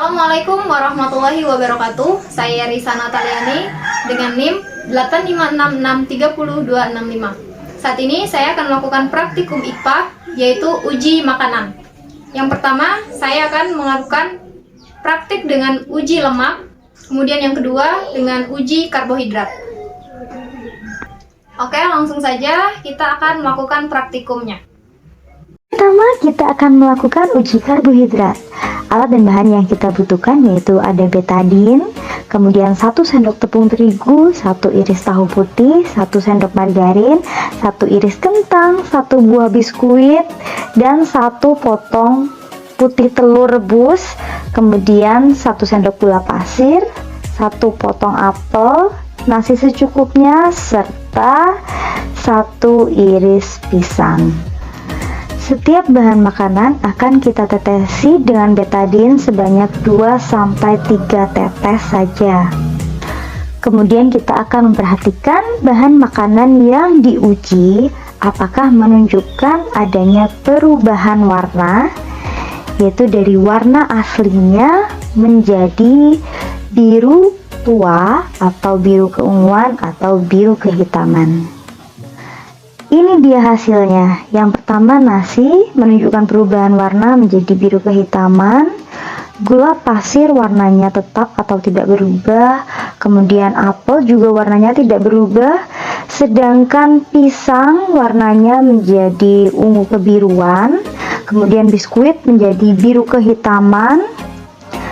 Assalamualaikum warahmatullahi wabarakatuh. Saya Risa Nataliani dengan NIM 856630265. Saat ini saya akan melakukan praktikum IKPA, yaitu uji makanan. Yang pertama, saya akan melakukan praktik dengan uji lemak, kemudian yang kedua dengan uji karbohidrat. Oke, langsung saja kita akan melakukan praktikumnya. Pertama, kita akan melakukan uji karbohidrat. Alat dan bahan yang kita butuhkan yaitu ada betadin, kemudian 1 sendok tepung terigu, 1 iris tahu putih, 1 sendok margarin, 1 iris kentang, 1 buah biskuit, dan 1 potong putih telur rebus, kemudian 1 sendok gula pasir, 1 potong apel, nasi secukupnya, serta 1 iris pisang. Setiap bahan makanan akan kita tetesi dengan betadin sebanyak 2-3 tetes saja. Kemudian kita akan memperhatikan bahan makanan yang diuji apakah menunjukkan adanya perubahan warna, yaitu dari warna aslinya menjadi biru tua atau biru keunguan atau biru kehitaman. Ini dia hasilnya. Yang pertama, nasi menunjukkan perubahan warna menjadi biru kehitaman. Gula pasir warnanya tetap atau tidak berubah. Kemudian apel juga warnanya tidak berubah. Sedangkan pisang warnanya menjadi ungu kebiruan. Kemudian biskuit menjadi biru kehitaman.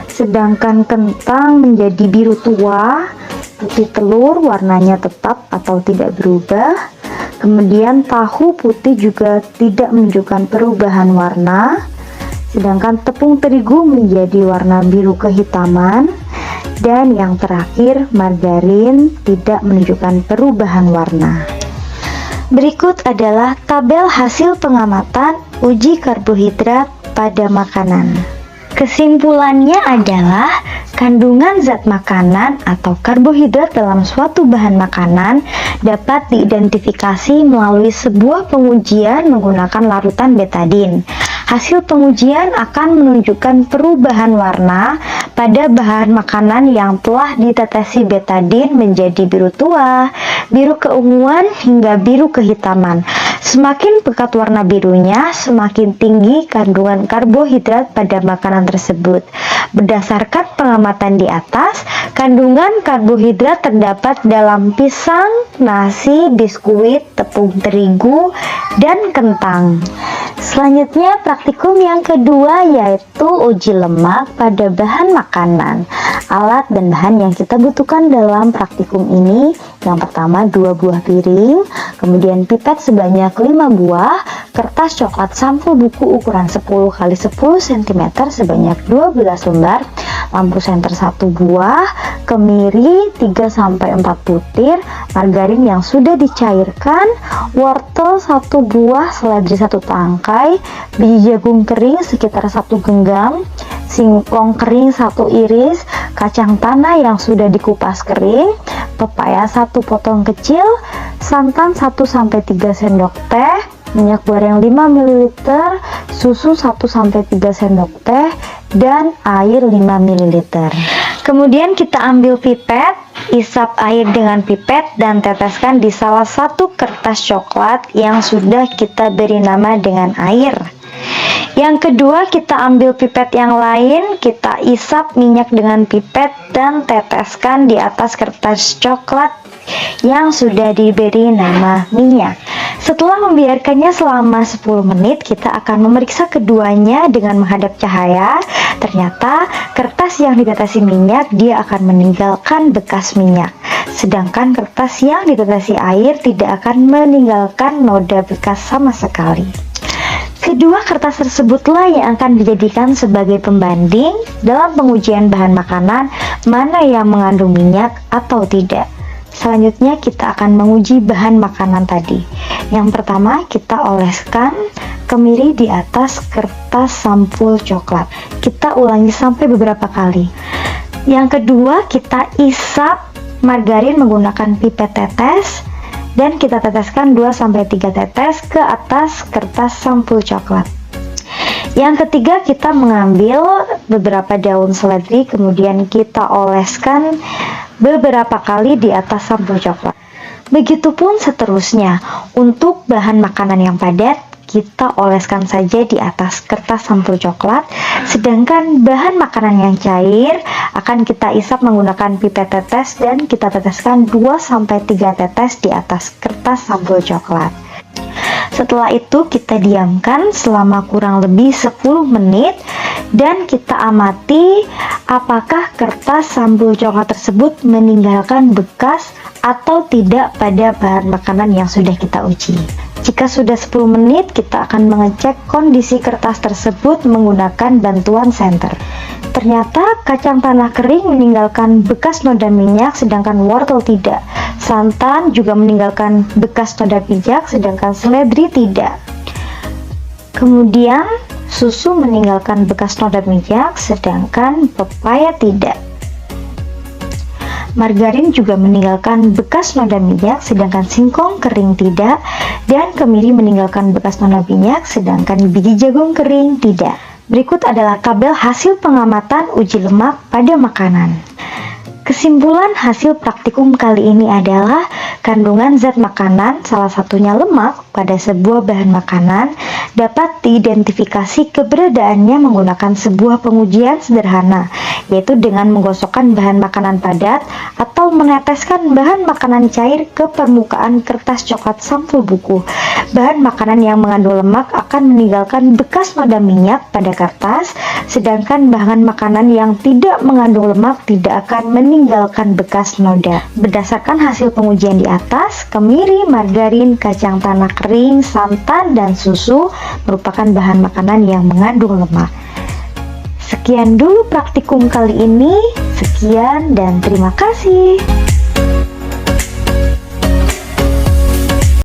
Sedangkan kentang menjadi biru tua. Putih telur warnanya tetap atau tidak berubah. Kemudian tahu putih juga tidak menunjukkan perubahan warna, sedangkan tepung terigu menjadi warna biru kehitaman, dan yang terakhir margarin tidak menunjukkan perubahan warna. Berikut adalah tabel hasil pengamatan uji karbohidrat pada makanan. Kesimpulannya adalah kandungan zat makanan atau karbohidrat dalam suatu bahan makanan dapat diidentifikasi melalui sebuah pengujian menggunakan larutan betadin. Hasil pengujian akan menunjukkan perubahan warna pada bahan makanan yang telah ditetesi betadin menjadi biru tua, biru keunguan, hingga biru kehitaman. Semakin pekat warna birunya, semakin tinggi kandungan karbohidrat pada makanan tersebut. Berdasarkan pengamatan di atas, kandungan karbohidrat terdapat dalam pisang, nasi, biskuit, tepung terigu, dan kentang. Selanjutnya, praktikum yang kedua yaitu uji lemak pada bahan makanan. Alat dan bahan yang kita butuhkan dalam praktikum ini, yang pertama 2 buah piring, kemudian pipet sebanyak 5 buah, kertas coklat sampul buku ukuran 10x10 cm sebanyak 12 lembar, lampu senter 1 buah, kemiri 3-4 butir, margarin yang sudah dicairkan, wortel 1 buah, seledri 1 tangkai, biji jagung kering sekitar 1 genggam, singkong kering 1 iris, kacang tanah yang sudah dikupas kering, pepaya 1 potong kecil, santan 1-3 sendok teh, minyak goreng 5 ml, susu 1-3 sendok teh, dan air 5 ml. Kemudian kita ambil pipet, isap air dengan pipet dan teteskan di salah satu kertas coklat yang sudah kita beri nama dengan air. Yang kedua, kita ambil pipet yang lain, kita isap minyak dengan pipet dan teteskan di atas kertas coklat yang sudah diberi nama minyak. Setelah membiarkannya selama 10 menit, kita akan memeriksa keduanya dengan menghadap cahaya. Ternyata kertas yang ditetesi minyak, dia akan meninggalkan bekas minyak. Sedangkan kertas yang ditetesi air tidak akan meninggalkan noda bekas sama sekali. Kedua kertas tersebutlah yang akan dijadikan sebagai pembanding dalam pengujian bahan makanan mana yang mengandung minyak atau tidak. Selanjutnya kita akan menguji bahan makanan tadi. Yang pertama, kita oleskan kemiri di atas kertas sampul coklat. Kita ulangi sampai beberapa kali. Yang kedua, kita isap margarin menggunakan pipet tetes dan kita teteskan 2-3 tetes ke atas kertas sampul coklat. Yang ketiga, kita mengambil beberapa daun seledri, kemudian kita oleskan beberapa kali di atas sampul coklat. Begitupun seterusnya. Untuk bahan makanan yang padat, kita oleskan saja di atas kertas sampul coklat, sedangkan bahan makanan yang cair akan kita isap menggunakan pipet tetes dan kita teteskan 2-3 tetes di atas kertas sampul coklat. Setelah itu kita diamkan selama kurang lebih 10 menit dan kita amati apakah kertas sampul coklat tersebut meninggalkan bekas atau tidak pada bahan makanan yang sudah kita uji. Jika sudah 10 menit, kita akan mengecek kondisi kertas tersebut menggunakan bantuan senter. Ternyata kacang tanah kering meninggalkan bekas noda minyak, sedangkan wortel tidak. Santan juga meninggalkan bekas noda pijak, sedangkan seledri tidak. Kemudian susu meninggalkan bekas noda minyak, sedangkan pepaya tidak. Margarin juga meninggalkan bekas noda minyak, sedangkan singkong kering tidak, dan kemiri meninggalkan bekas noda minyak, sedangkan biji jagung kering tidak. Berikut adalah tabel hasil pengamatan uji lemak pada makanan. Kesimpulan hasil praktikum kali ini adalah kandungan zat makanan, salah satunya lemak, pada sebuah bahan makanan dapat diidentifikasi keberadaannya menggunakan sebuah pengujian sederhana, yaitu dengan menggosokkan bahan makanan padat atau meneteskan bahan makanan cair ke permukaan kertas coklat sampul buku. Bahan makanan yang mengandung lemak akan meninggalkan bekas noda minyak pada kertas, sedangkan bahan makanan yang tidak mengandung lemak tidak akan meninggalkan bekas noda. Berdasarkan hasil pengujian di atas, kemiri, margarin, kacang tanah kering, santan, dan susu merupakan bahan makanan yang mengandung lemak. Sekian dulu praktikum kali ini. Sekian dan terima kasih.